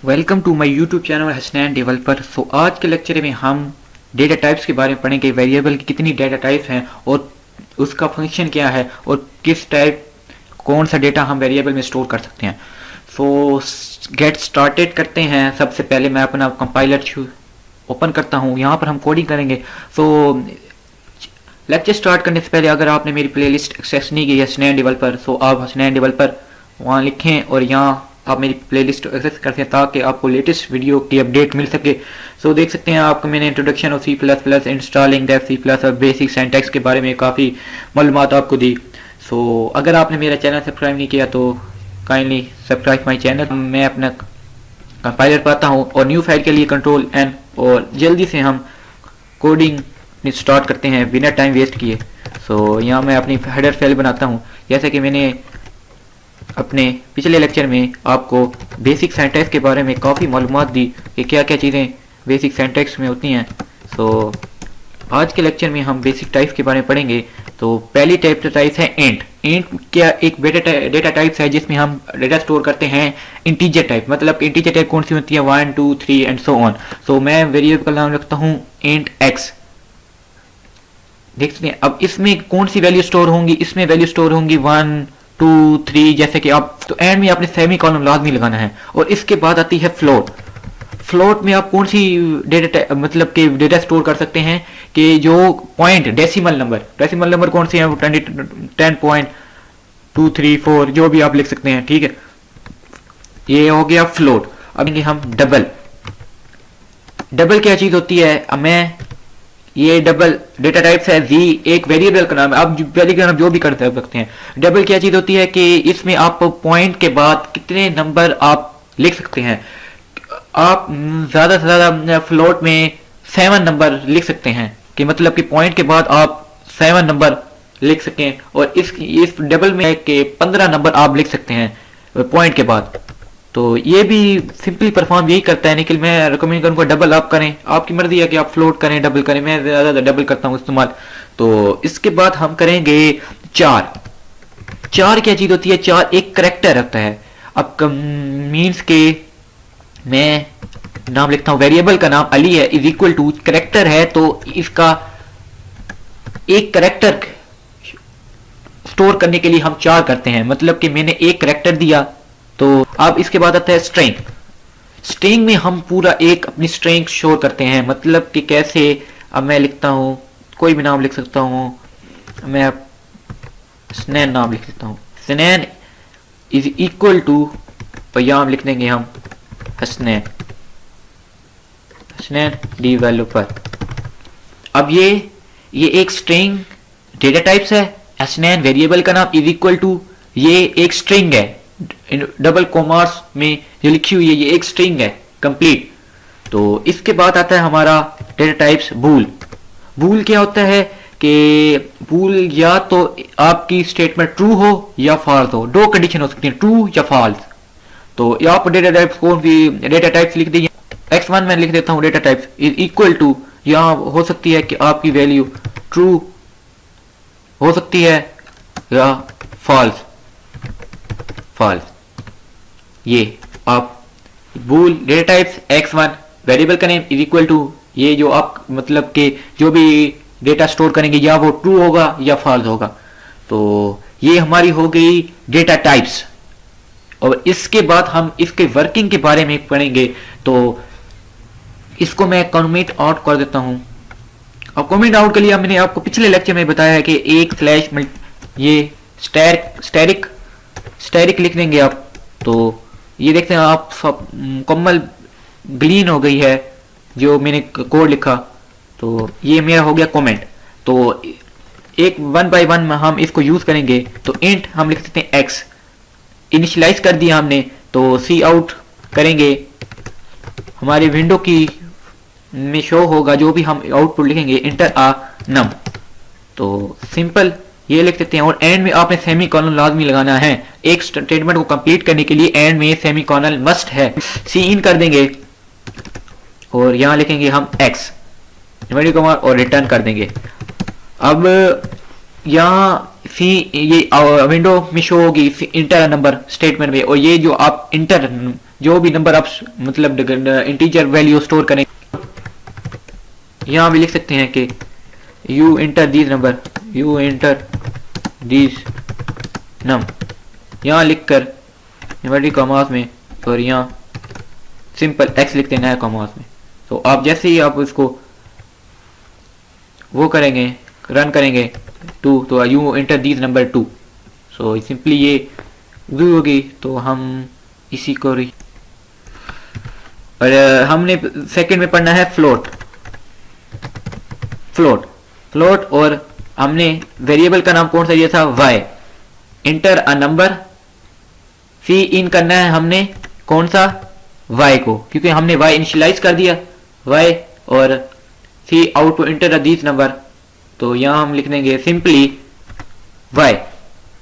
Welcome to my YouTube channel Hasnain developer. आज के lecture में हम डेटा टाइप्स के बारे में पढ़ेंगे। वेरिएबल की कितनी डेटा टाइप्स हैं और उसका फंक्शन क्या है और किस टाइप कौन सा डेटा हम वेरिएबल में स्टोर कर सकते हैं। गेट स्टार्टेड करते हैं। सबसे पहले मैं अपना कंपाइलर ओपन करता हूँ। यहाँ पर हम कोडिंग करेंगे। लेक्चर स्टार्ट करने से पहले अगर आपने मेरी प्लेलिस्ट एक्सेस नहीं की है हसनैन डेवलपर, आप हसनैन डेवलपर वहाँ लिखें और यहाँ आप मेरी प्लेलिस्ट एक्सेस करते हैं ताकि आपको लेटेस्ट वीडियो की अपडेट मिल सके। देख सकते हैं आपको मैंने introduction of C++, installing dev C++ और बेसिक सिंटैक्स के बारे में काफ़ी मालूमात आपको दी। अगर आपने मेरा चैनल सब्सक्राइब नहीं किया तो काइंडली सब्सक्राइब माई चैनल। मैं अपना कंपाइलर पाता हूँ और न्यू फाइल के लिए Ctrl+N और जल्दी से हम कोडिंग स्टार्ट करते हैं बिना टाइम वेस्ट किए। यहाँ मैं अपनी हेडर फाइल बनाता हूँ। जैसे कि मैंने अपने पिछले लेक्चर में आपको बेसिक सिंटैक्स के बारे में काफ़ी मालूमात दी कि क्या क्या चीज़ें बेसिक सिंटैक्स में होती हैं। आज के लेक्चर में हम बेसिक टाइप्स के बारे में पढ़ेंगे। पहली टाइप है इंट। इंट क्या एक डेटा टाइप्स है जिसमें हम डेटा स्टोर करते हैं इंटीजर टाइप। मतलब इंटीजर टाइप कौन सी होती है 1 2 3 एंड सो ऑन। मैं वेरिएबल का नाम रखता हूँ इंट x। देख सकते हैं अब इसमें कौन सी वैल्यू स्टोर होंगी। इसमें वैल्यू स्टोर होंगी 1 2 3 जैसे कि आप एंड में आपने सेमी कॉलम लाजमी लगाना है। और इसके बाद आती है फ्लोट। फ्लोट में आप कौन सी डेटा मतलब कि डेटा स्टोर कर सकते हैं कि जो पॉइंट डेसिमल नंबर कौन से हैं 10.234 जो भी आप लिख सकते हैं। ठीक है, ये हो गया फ्लोट। अब हम डबल क्या चीज होती है। ये डबल डेटा टाइप्स है। जी एक वेरिएबल का नाम है। आप वेरिएबल का नाम जो भी कर सकते हैं। डबल क्या चीज होती है कि इसमें आप पॉइंट के बाद कितने नंबर आप लिख सकते हैं। आप ज्यादा से ज्यादा फ्लोट में 7 नंबर लिख सकते हैं कि मतलब कि पॉइंट के बाद आप 7 नंबर लिख सकें। और इस डबल में के 15 नंबर आप लिख सकते हैं पॉइंट के बाद। ये भी सिंपली परफॉर्म यही करता है, लेकिन मैं रिकमेंड करूंगा डबल आप करें। आपकी मर्जी है कि आप फ्लोट करें डबल करें। मैं ज्यादा डबल करता हूं इस्तेमाल। इसके बाद हम करेंगे चार क्या चीज होती है। चार एक करेक्टर रखता है। अब मीन्स के मैं नाम लिखता हूं, वेरिएबल का नाम अली है इज इक्वल टू करेक्टर है। तो इसका एक करेक्टर स्टोर करने के लिए हम 4 करते हैं। मतलब कि मैंने एक करेक्टर दिया। अब इसके बाद आता है स्ट्रिंग। स्ट्रिंग में हम पूरा एक अपनी स्ट्रिंग शो करते हैं। मतलब कि कैसे, अब मैं लिखता हूं कोई भी नाम लिख सकता हूं। मैं स्नैन नाम लिख सकता हूं। स्नैन इज इक्वल टू और यहां लिख देंगे हम हसनैन डेवलपर। अब ये एक स्ट्रिंग डेटा टाइप्स है। हसनैन वेरिएबल का नाम इज इक्वल टू ये एक स्ट्रिंग है। डबल कॉमास में जो लिखी हुई है ये एक स्ट्रिंग है कंप्लीट। इसके बाद आता है हमारा डेटा टाइप्स बूल। बूल क्या होता है कि बूल या तो आपकी स्टेटमेंट ट्रू हो या फॉल्स हो। 2 कंडीशन हो सकती है, ट्रू या फॉल्स। आप डेटा टाइप्स कौन सी डेटा टाइप्स लिख दीजिए। x1 मैं लिख देता हूं data types is equal to, यहां हो सकती है कि आपकी वैल्यू ट्रू हो सकती है या फॉल्स। ये आप बूल डेटा टाइप्स x1 वेरिएबल का नेम इज इक्वल टू ये जो आप मतलब के जो भी डेटा स्टोर करेंगे या वो ट्रू होगा या फॉल्स होगा। ये हमारी हो गई डेटा टाइप्स। और इसके बाद हम इसके वर्किंग के बारे में पढ़ेंगे। इसको मैं कमेंट आउट कर देता हूं। अब कमेंट आउट के लिए मैंने आपको पिछले लेक्चर में बताया है कि एक स्लैश ये स्टैरिक लिख देंगे आप। ये देखते हैं आप सब मुकम्मल ग्रीन हो गई है जो मैंने कोड लिखा। ये मेरा हो गया कमेंट। एक 1 by 1 में हम इसको यूज करेंगे। इंट हम लिख सकते हैं x इनिशियलाइज कर दिया हमने। सी आउट करेंगे हमारे विंडो की में शो होगा जो भी हम आउटपुट लिखेंगे इंटर आ नम। सिंपल ये लिख देते हैं। और एंड में आपने सेमी कॉलन लाजमी लगाना है। एक स्टेटमेंट को कंप्लीट करने के लिए एंड में सेमी कॉलन मस्ट है। सी इन कर देंगे और यहां लिखेंगे हम x और रिटर्न कर देंगे। अब यहाँ सी ये विंडो में शो होगी इंटर नंबर स्टेटमेंट में, और ये जो आप इंटर जो भी नंबर आप मतलब इंटीजर वैल्यू स्टोर करें, यहाँ भी लिख सकते हैं कि you enter these number, you enter these नम, यहाँ लिखकर इन्वर्टेड कॉमास में, और यहाँ सिंपल एक्स लिखते हैं नया कॉमास में। तो आप जैसे ही आप इसको वो करेंगे, रन करेंगे टू, तो you enter these number 2, so simply ये व्यू होगी। तो हम इसी को और हमने सेकंड में पढ़ना है फ्लोट, फ्लोट फ्लोट, और हमने वेरिएबल का नाम कौन सा दिया था, y, इंटर अ नंबर, सी इन करना है हमने कौन सा, y को, क्योंकि हमने y इनिशियलाइज कर दिया y, और cout to enter these number, तो यहां हम लिख देंगे सिंपली y।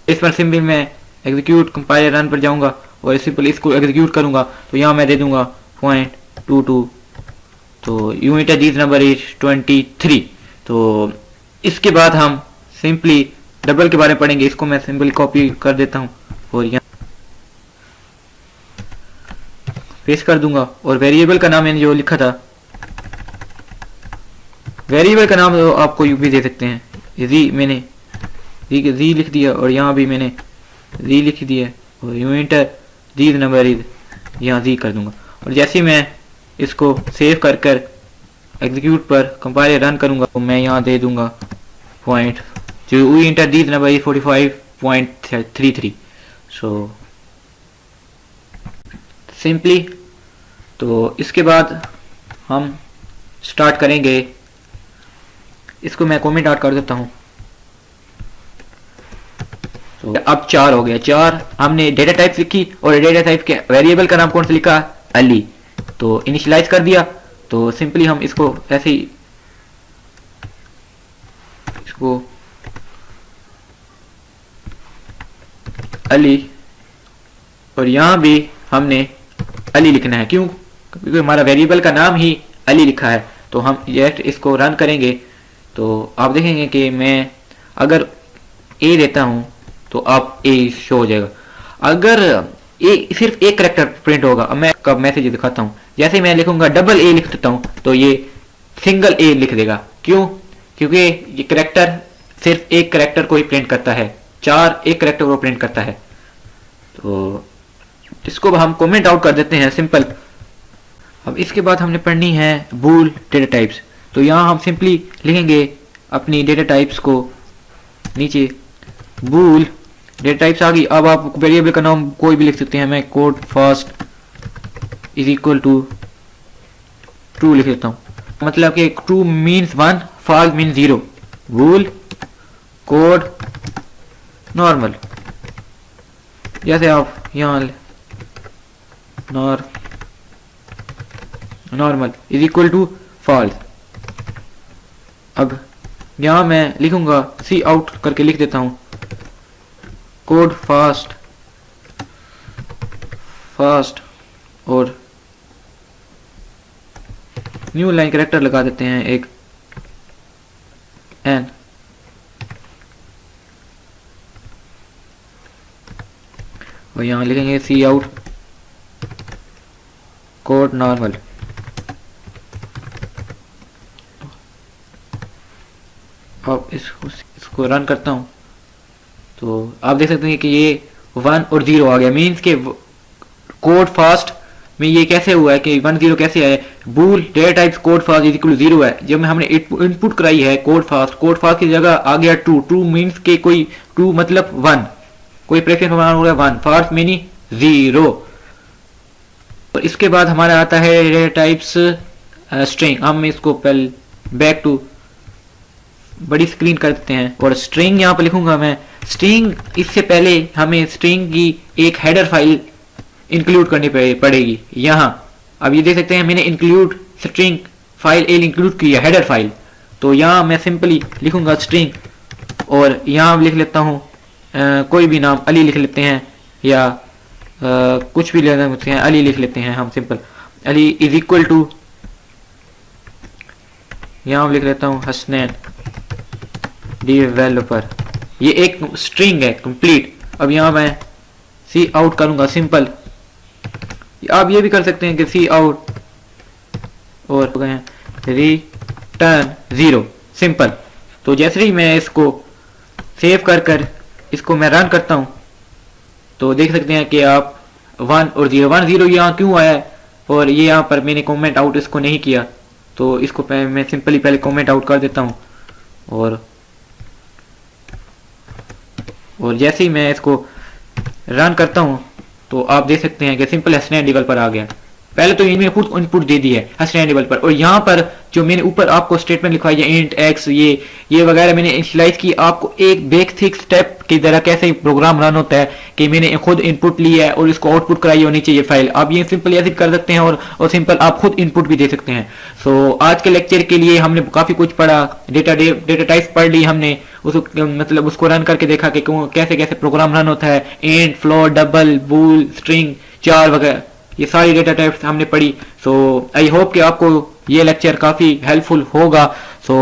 इस पर सिंपली मैं एग्जीक्यूट कंपाइलर रन पर जाऊंगा और सिंपली इसको एग्जीक्यूट करूंगा, तो यहां मैं दे दूंगा 0.22, तो you enter these number is 23। तो इसके बाद हम सिंपली डबल के बारे में पढ़ेंगे, इसको मैं सिंपली कॉपी कर देता हूं और यहाँ पेस्ट कर दूंगा, और वेरिएबल का नाम मैंने जो लिखा था, वेरिएबल का नाम तो आपको यू भी दे सकते हैं, जी मैंने जी लिख दिया, और यहाँ भी मैंने जी लिख दिया, और you enter these number is, यहाँ जी कर दूंगा, और जैसे मैं इसको सेव कर कर एग्जीक्यूट पर कंपाइलर रन करूंगा, तो मैं यहाँ दे दूंगा पॉइंट, जो you enter these number is 45.33, so simply. तो इसके बाद हम स्टार्ट करेंगे, इसको मैं कमेंट आउट कर देता हूं। तो अब 4 हो गया, 4 हमने डेटा टाइप लिखी, और डेटा टाइप के वेरिएबल का नाम कौन सा लिखा, अली, तो इनिशियलाइज कर दिया। तो सिंपली हम इसको ऐसे ही इसको अली, और यहां भी हमने अली लिखना है, क्यों, क्योंकि हमारा वेरिएबल का नाम ही अली लिखा है। तो हम जस्ट इसको रन करेंगे, तो आप देखेंगे कि मैं अगर ए देता हूं तो आप ए शो हो जाएगा, अगर ए सिर्फ एक करेक्टर प्रिंट होगा। अब मैं कब मैसेज दिखाता हूं, जैसे मैं लिखूंगा डबल ए लिख देता हूं तो ये सिंगल ए लिख देगा, क्यों, क्योंकि ये करेक्टर सिर्फ एक करेक्टर को ही प्रिंट करता है, 4 एक करेक्टर को प्रिंट करता है। तो इसको हम कमेंट आउट कर देते हैं सिंपल। अब इसके बाद हमने पढ़नी है बूल डेटा टाइप्स, तो यहाँ हम सिंपली लिखेंगे अपनी डेटा टाइप्स को नीचे, बूल डेटा टाइप्स आ गई। अब आप वेरिएबल का नाम कोई भी लिख सकते हैं, मैं code fast is equal to true लिख देता हूँ, मतलब कि true means 1, false means 0, bool code normal, जैसे आप यहाँ normal is equal to false. अब यहां मैं लिखूंगा सी आउट करके लिख देता हूं कोड फास्ट और न्यू लाइन कैरेक्टर लगा देते हैं एक एन, और यहां लिखेंगे सी आउट कोड नॉर्मल। अब इसको रन करता हूं तो आप देख सकते हैं कि ये 1 और 0 आ गया, मीन्स के कोड फास्ट में ये कैसे हुआ है कि 1 0 कैसे आया, bool data types code fast is equal to 0 है। जब हमने इनपुट कराई है कोड फास्ट की जगह आ गया ट्रू मीन्स के कोई ट्रू मतलब 1, कोई प्रेफरेंस मान हो गया 1, फास्ट मीनिंग 0। और इसके बाद हमारा आता है डेटा टाइप्स स्ट्रिंग। हम इसको पहले बैक टू बड़ी स्क्रीन कर देते हैं और स्ट्रिंग यहाँ पर लिखूंगा मैं स्ट्रिंग। इससे पहले हमें स्ट्रिंग की एक हेडर फाइल इंक्लूड करनी पड़ेगी यहाँ। अब ये देख सकते हैं मैंने इंक्लूड स्ट्रिंग फाइल ए इंक्लूड की है हेडर फाइल, तो यहाँ मैं सिंपली लिखूंगा स्ट्रिंग और यहाँ लिख लेता हूँ कोई भी नाम, अली लिख लेते हैं या कुछ भी लेना होते हैं, अली लिख लेते हैं हम simple. Ali is equal to यहाँ लिख लेता हूँ हसनैन डेवलपर, ये एक स्ट्रिंग है कंप्लीट। अब यहाँ मैं सी आउट करूंगा सिंपल। आप ये भी कर सकते हैं कि सी आउट और हो गए हैं रिटर्न 0 सिंपल। तो जैसे ही मैं इसको सेव कर इसको मैं रन करता हूं तो देख सकते हैं कि आप 1 और 0 1 0 यहाँ क्यों आया है, और ये यहाँ पर मैंने कमेंट आउट इसको नहीं किया, तो इसको मैं सिंपली पहले कमेंट आउट कर देता हूं। और जैसे ही मैं इसको रन करता हूं तो आप देख सकते हैं कि सिंपल हसनैन डेवलपर आ गया। पहले तो इनमें खुद इनपुट दे दी है हसनैन डेवलपर, और यहाँ पर जो मैंने ऊपर आपको स्टेटमेंट लिखवाई है इंट एक्स ये वगैरह मैंने इनिशियलाइज की आपको एक बेसिक स्टेप की तरह कैसे प्रोग्राम रन होता है कि मैंने खुद इनपुट लिया है और इसको आउटपुट कराई होनी चाहिए फाइल। आप ये सिंपल ऐसे कर सकते हैं और सिंपल आप खुद इनपुट भी दे सकते हैं। सो आज के लेक्चर के लिए हमने काफी कुछ पढ़ा, डेटा टाइप्स पढ़ ली हमने, उसको मतलब उसको रन करके देखा कि कैसे कैसे प्रोग्राम रन होता है, इंट फ्लोट डबल बूल स्ट्रिंग चार वगैरह, ये सारी डेटा टाइप्स हमने पढ़ी। सो आई होप कि आपको ये लेक्चर काफी हेल्पफुल होगा। सो